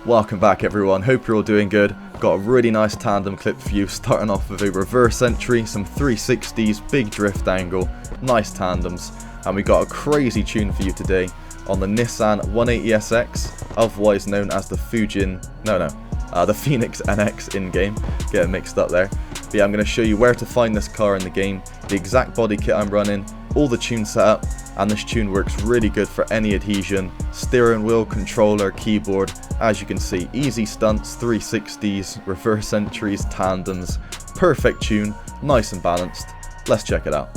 Welcome back everyone, hope you're all doing good. Got a really nice tandem clip for you, starting off with a reverse entry, some 360s, big drift angle, nice tandems, and we got a crazy tune for you today on the Nissan 180SX, otherwise known as the Pheonix NX in-game, getting mixed up there. But yeah, I'm going to show you where to find this car in the game, the exact body kit I'm running, all the tune setup, and this tune works really good for any adhesion, steering wheel, controller, keyboard. As you can see, easy stunts, 360s, reverse entries, tandems, perfect tune, nice and balanced. Let's check it out.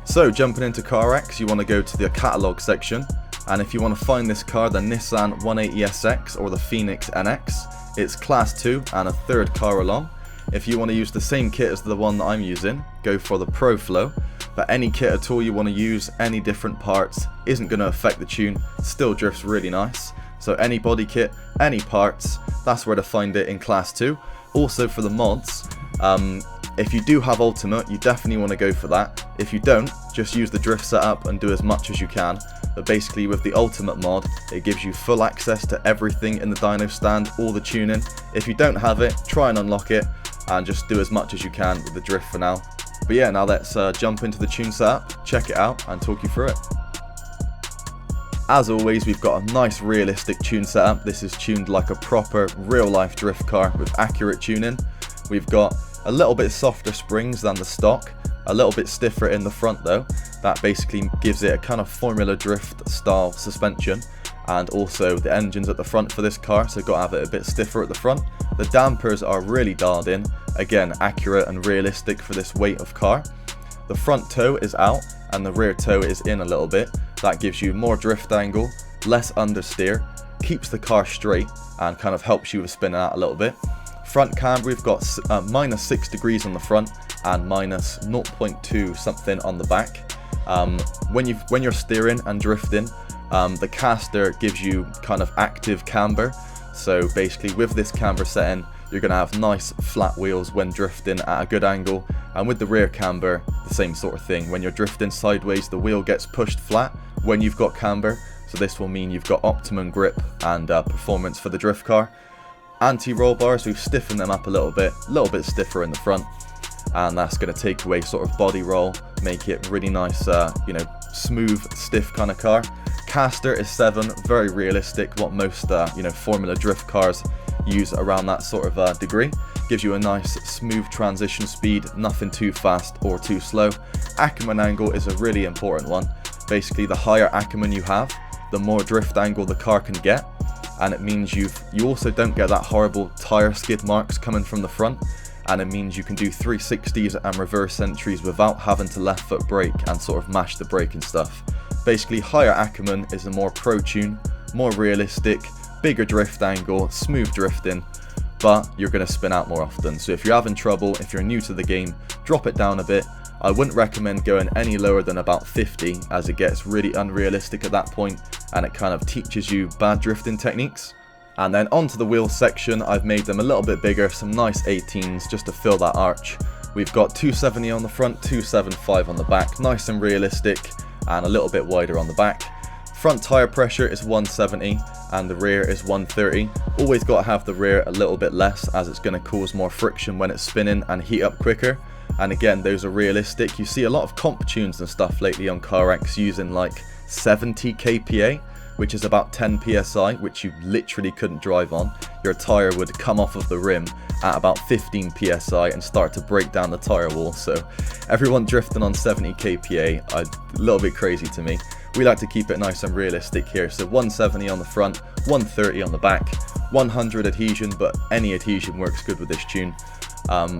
So jumping into CarX, you want to go to the catalogue section, and if you want to find this car, the Nissan 180SX or the Pheonix NX, it's class 2 and a third car along. If you want to use the same kit as the one that I'm using, go for the Pro Flow. But any kit at all you want to use, any different parts, isn't going to affect the tune, still drifts really nice. So any body kit, any parts, that's where to find it in class 2. Also for the mods, if you do have Ultimate, you definitely want to go for that. If you don't, just use the drift setup and do as much as you can. But basically with the Ultimate mod, it gives you full access to everything in the dyno stand, all the tuning. If you don't have it, try and unlock it and just do as much as you can with the drift for now. But yeah, now let's jump into the tune setup, check it out and talk you through it. As always, we've got a nice realistic tune setup. This is tuned like a proper real life drift car with accurate tuning. We've got a little bit softer springs than the stock, a little bit stiffer in the front though. That basically gives it a kind of Formula Drift style suspension. And also the engine's at the front for this car, so got to have it a bit stiffer at the front. The dampers are really dialed in, again accurate and realistic for this weight of car. The front toe is out and the rear toe is in a little bit. That gives you more drift angle, less understeer, keeps the car straight and kind of helps you with spinning out a little bit. Front camber, we've got minus 6 degrees on the front and minus 0.2 something on the back. When you're steering and drifting, the caster gives you kind of active camber. So basically with this camber setting, you're going to have nice flat wheels when drifting at a good angle. And with the rear camber, the same sort of thing. When you're drifting sideways, the wheel gets pushed flat when you've got camber. So this will mean you've got optimum grip and performance for the drift car. Anti-roll bars, we've stiffened them up a little bit stiffer in the front. And that's going to take away sort of body roll, make it really nice, smooth, stiff kind of car. Caster is 7, very realistic, what most Formula Drift cars use around that sort of degree. Gives you a nice smooth transition speed, nothing too fast or too slow. Acumen Angle is a really important one. Basically the higher Acumen you have, the more drift angle the car can get, and it means you also don't get that horrible tire skid marks coming from the front, and it means you can do 360s and reverse entries without having to left foot brake and sort of mash the brake and stuff. Basically higher Acumen is a more pro tune, more realistic, bigger drift angle, smooth drifting, but you're going to spin out more often. So if you're having trouble, if you're new to the game, drop it down a bit. I wouldn't recommend going any lower than about 50 as it gets really unrealistic at that point and it kind of teaches you bad drifting techniques. And then onto the wheel section, I've made them a little bit bigger, some nice 18s just to fill that arch. We've got 270 on the front, 275 on the back, nice and realistic and a little bit wider on the back. Front tire pressure is 170 and the rear is 130. Always got to have the rear a little bit less as it's going to cause more friction when it's spinning and heat up quicker. And again, those are realistic. You see a lot of comp tunes and stuff lately on CarX using like 70 kPa, which is about 10 psi, which you literally couldn't drive on. Your tire would come off of the rim at about 15 psi and start to break down the tire wall. So everyone drifting on 70 kPa, a little bit crazy to me. We like to keep it nice and realistic here. So 170 on the front, 130 on the back, 100 adhesion, but any adhesion works good with this tune.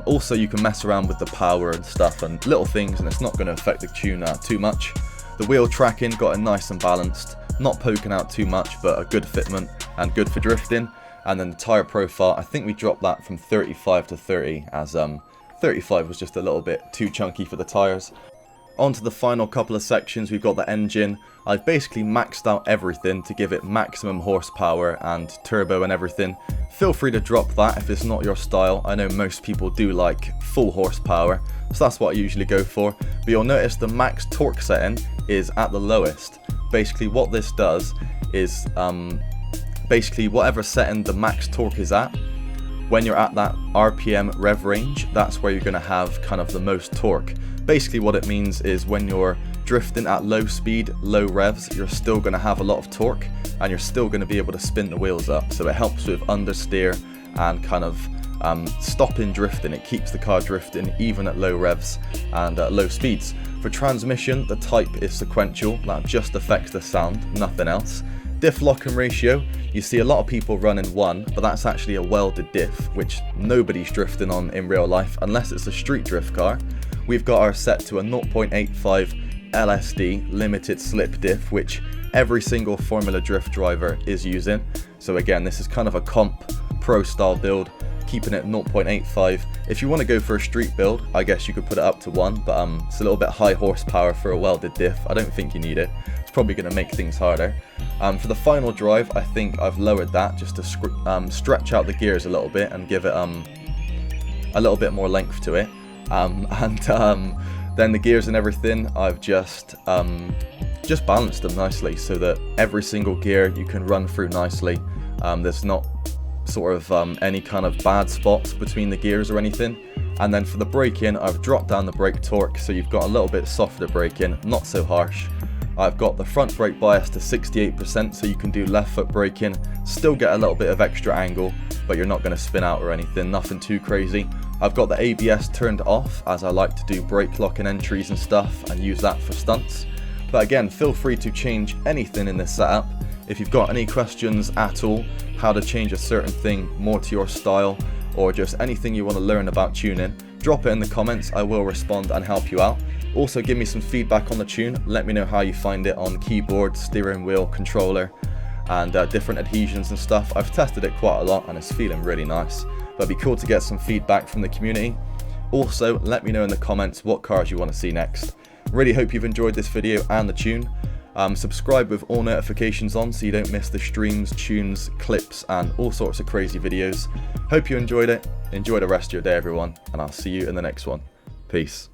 Also you can mess around with the power and stuff and little things, and it's not going to affect the tune too much. The wheel tracking got it nice and balanced, not poking out too much, but a good fitment and good for drifting. And then the tyre profile, I think we dropped that from 35 to 30 as 35 was just a little bit too chunky for the tyres. Onto the final couple of sections, we've got the engine. I've basically maxed out everything to give it maximum horsepower and turbo and everything. Feel free to drop that if it's not your style. I know most people do like full horsepower, so that's what I usually go for. But you'll notice the max torque setting is at the lowest. Basically what this does is basically whatever setting the max torque is at, when you're at that RPM rev range, that's where you're going to have kind of the most torque. Basically what it means is when you're drifting at low speed, low revs, you're still going to have a lot of torque and you're still going to be able to spin the wheels up. So it helps with understeer and kind of stopping drifting. It keeps the car drifting even at low revs and at low speeds. For transmission, the type is sequential. That just affects the sound, nothing else. Diff locking ratio, you see a lot of people running 1, but that's actually a welded diff, which nobody's drifting on in real life unless it's a street drift car. We've got ours set to a 0.85 LSD limited slip diff, which every single Formula Drift driver is using. So again, this is kind of a comp pro style build, keeping it 0.85. If you want to go for a street build, I guess you could put it up to 1, but it's a little bit high horsepower for a welded diff. I don't think you need it. It's probably going to make things harder. For the final drive, I think I've lowered that just to stretch out the gears a little bit and give it a little bit more length to it. Then the gears and everything, I've just balanced them nicely so that every single gear you can run through nicely. There's not sort of any kind of bad spots between the gears or anything. And then for the braking, I've dropped down the brake torque, so you've got a little bit softer braking, not so harsh. I've got the front brake bias to 68%, so you can do left foot braking, still get a little bit of extra angle, but you're not going to spin out or anything, nothing too crazy. I've got the ABS turned off, as I like to do brake locking entries and stuff and use that for stunts. But again, feel free to change anything in this setup. If you've got any questions at all, how to change a certain thing more to your style, or just anything you want to learn about tuning, drop it in the comments. I will respond and help you out. Also give me some feedback on the tune, let me know how you find it on keyboard, steering wheel, controller, and different adhesions and stuff. I've tested it quite a lot and it's feeling really nice, but it'd be cool to get some feedback from the community. Also let me know in the comments what cars you want to see next. Really hope you've enjoyed this video and the tune. Subscribe with all notifications on so you don't miss the streams, tunes, clips, and all sorts of crazy videos. Hope you enjoyed it. Enjoy the rest of your day, everyone, and I'll see you in the next one. Peace.